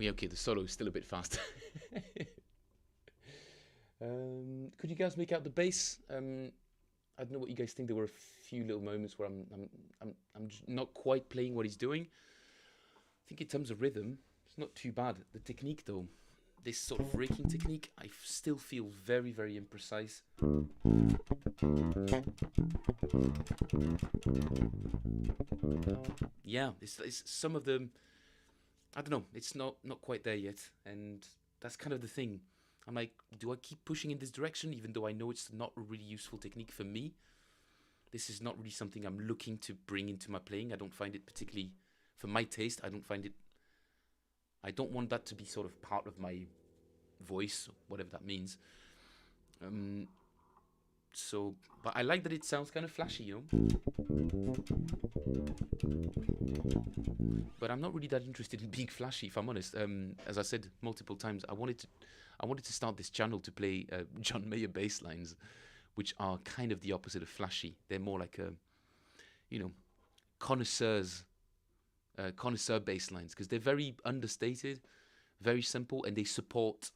Okay, the solo is still a bit fast. Could you guys make out the bass? I don't know what you guys think. There were a few little moments where I'm just not quite playing what he's doing. I think in terms of rhythm, it's not too bad. The technique, though, this sort of raking technique, I still feel very, very imprecise. Yeah, it's some of them. I don't know. It's not quite there yet, and that's kind of the thing. I'm like, do I keep pushing in this direction, even though I know it's not a really useful technique for me? This is not really something I'm looking to bring into my playing. I don't find it particularly, for my taste, I don't find it. I don't want that to be sort of part of my voice, whatever that means. So, but I like that it sounds kind of flashy, you know. But I'm not really that interested in being flashy, if I'm honest. As I said multiple times, I wanted to start this channel to play John Mayer bass lines, which are kind of the opposite of flashy. They're more like connoisseur bass lines, because they're very understated, very simple, and they support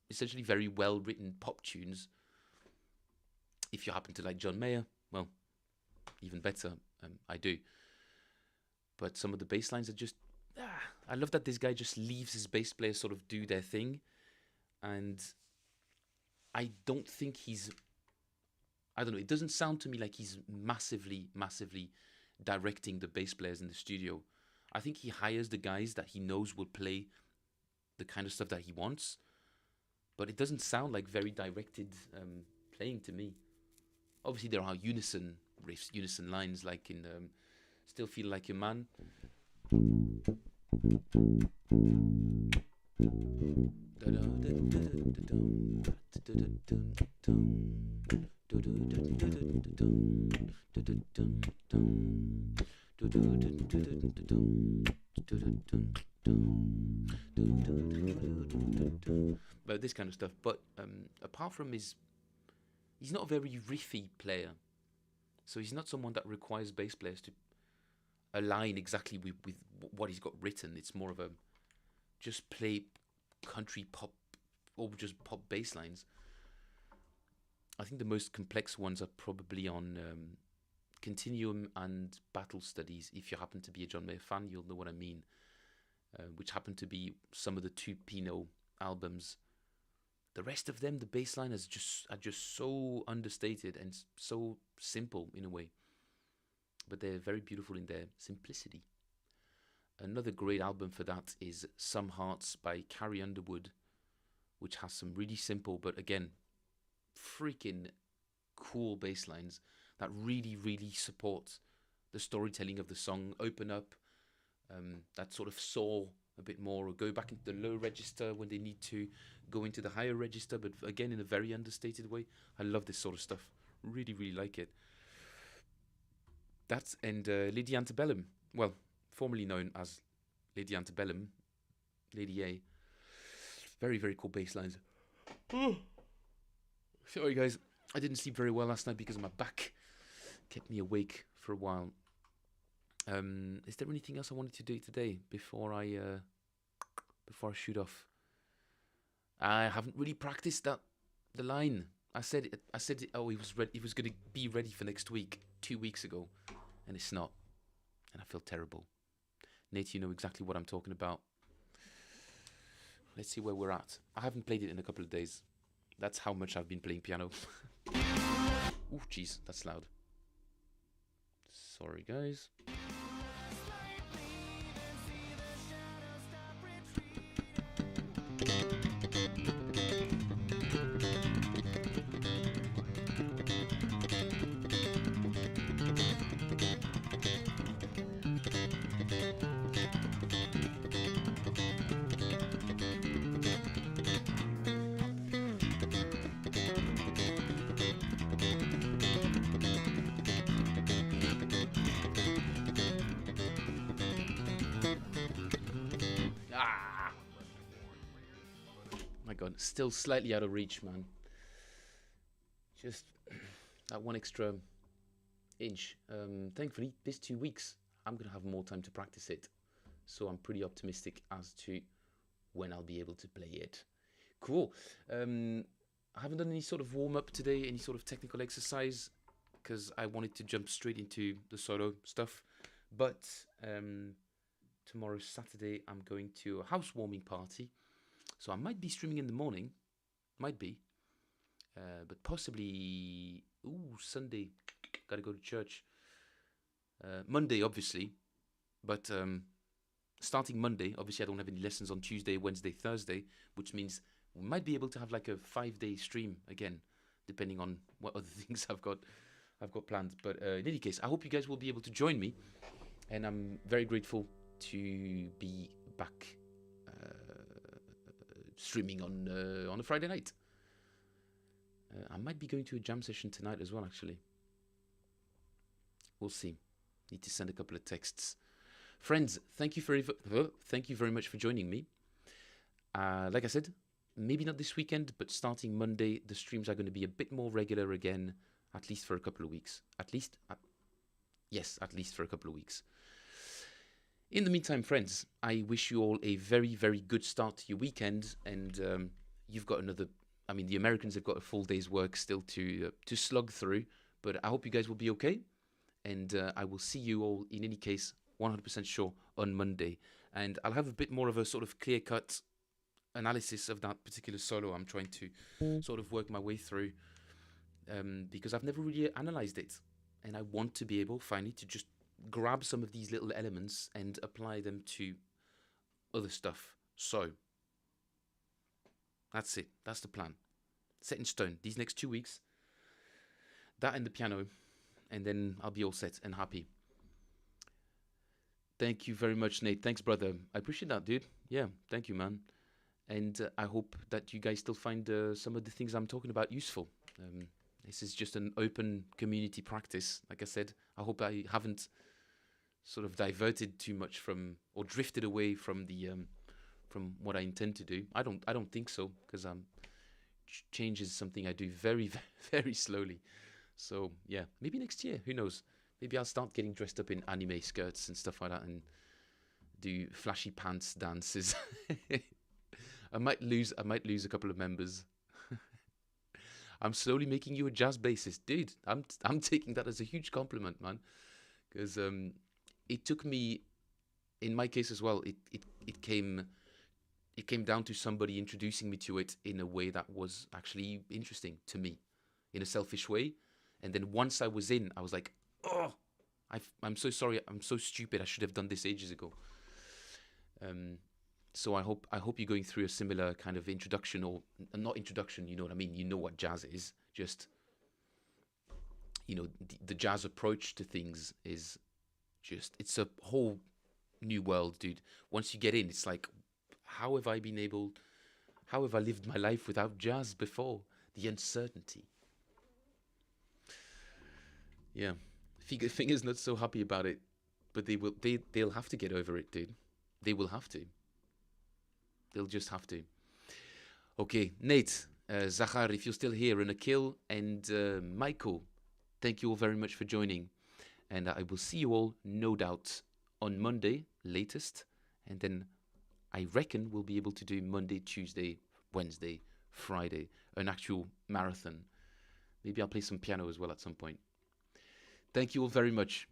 essentially very well written pop tunes. If you happen to like John Mayer, well, even better. I do. But some of the bass lines are just... I love that this guy just leaves his bass players sort of do their thing. And I don't think he's... I don't know, it doesn't sound to me like he's massively directing the bass players in the studio. I think he hires the guys that he knows will play the kind of stuff that he wants. But it doesn't sound like very directed playing to me. Obviously, there are unison riffs, unison lines, like in Still Feel Like Your Man. But this kind of stuff. But apart from his... He's not a very riffy player. So he's not someone that requires bass players to align exactly with what he's got written. It's more of a just play country pop or just pop bass lines. I think the most complex ones are probably on Continuum and Battle Studies. If you happen to be a John Mayer fan, you'll know what I mean. Which happen to be some of the two Pino albums. The rest of them, the bass line are just so understated and so simple in a way. But they're very beautiful in their simplicity. Another great album for that is Some Hearts by Carrie Underwood, which has some really simple, but again, freaking cool bass lines that really, really support the storytelling of the song. Open up, that sort of soar a bit more, or go back into the low register when they need to go into the higher register, but again in a very understated way. I love this sort of stuff. Really, really like it. That's and Lady Antebellum, well, formerly known as Lady Antebellum, Lady A. Very, very cool bass lines. Sorry guys, I didn't sleep very well last night because of my back. Kept me awake for a while. Is there anything else I wanted to do today before I shoot off? I haven't really practiced the line. I said it. Oh, he was going to be ready for next week 2 weeks ago, and it's not, and I feel terrible. Nate, you know exactly what I'm talking about. Let's see where we're at. I haven't played it in a couple of days. That's how much I've been playing piano. Ooh, jeez, that's loud. Sorry, guys. God, still slightly out of reach, man. Just that one extra inch. Thankfully, this 2 weeks, I'm going to have more time to practice it. So I'm pretty optimistic as to when I'll be able to play it. Cool. I haven't done any sort of warm-up today, any sort of technical exercise, because I wanted to jump straight into the solo stuff. But tomorrow, Saturday, I'm going to a housewarming party. So I might be streaming in the morning, might be, but possibly Sunday. Got to go to church. Monday, obviously, but starting Monday, obviously I don't have any lessons on Tuesday, Wednesday, Thursday, which means we might be able to have like a 5-day stream again, depending on what other things I've got planned. But in any case, I hope you guys will be able to join me, and I'm very grateful to be back streaming on a Friday night. I might be going to a jam session tonight as well, actually. We'll see. Need to send a couple of texts. Friends, thank you very much for joining me. Like I said, maybe not this weekend, but starting Monday, the streams are going to be a bit more regular again, at least for a couple of weeks. At least for a couple of weeks. In the meantime, friends, I wish you all a very, very good start to your weekend, and you've got another. I mean, the Americans have got a full day's work still to slug through, but I hope you guys will be okay, and I will see you all, in any case, 100% sure, on Monday, and I'll have a bit more of a sort of clear-cut analysis of that particular solo I'm trying to sort of work my way through, because I've never really analysed it, and I want to be able, finally, to just grab some of these little elements and apply them to other stuff. So that's it. That's the plan. Set in stone. These next 2 weeks, that and the piano, and then I'll be all set and happy. Thank you very much, Nate. Thanks, brother. I appreciate that, dude. Yeah, thank you, man. And I hope that you guys still find some of the things I'm talking about useful. This is just an open community practice. Like I said, I hope I haven't sort of diverted too much from, or drifted away from the from what I intend to do. I don't think so, because change is something I do very, very slowly. So yeah, maybe next year, who knows? Maybe I'll start getting dressed up in anime skirts and stuff like that, and do flashy pants dances. I might lose a couple of members. I'm slowly making you a jazz bassist, dude. I'm taking that as a huge compliment, man, because it took me, in my case as well, it came down to somebody introducing me to it in a way that was actually interesting to me, in a selfish way. And then once I was in, I was like, oh, I'm so sorry, I'm so stupid, I should have done this ages ago. So I hope you're going through a similar kind of introduction, or not introduction, you know what I mean? You know what jazz is. Just, you know, the jazz approach to things is just, it's a whole new world, dude. Once you get in, it's like, how have I lived my life without jazz before? The uncertainty. Yeah. Finger's not so happy about it, but they'll have to get over it, dude. They will have to. They'll just have to. Okay, Nate, Zachar, if you're still here, and Akil, and Michael, thank you all very much for joining. And I will see you all, no doubt, on Monday, latest. And then I reckon we'll be able to do Monday, Tuesday, Wednesday, Friday, an actual marathon. Maybe I'll play some piano as well at some point. Thank you all very much.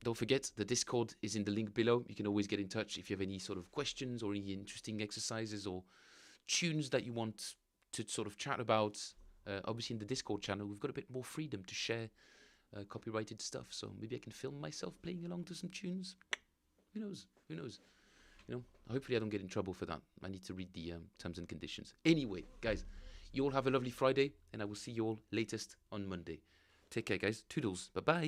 Don't forget, the Discord is in the link below. You can always get in touch if you have any sort of questions or any interesting exercises or tunes that you want to sort of chat about. Obviously, in the Discord channel, we've got a bit more freedom to share copyrighted stuff. So maybe I can film myself playing along to some tunes. Who knows? Who knows? You know, hopefully I don't get in trouble for that. I need to read the terms and conditions. Anyway, guys, you all have a lovely Friday, and I will see you all latest on Monday. Take care, guys. Toodles. Bye-bye.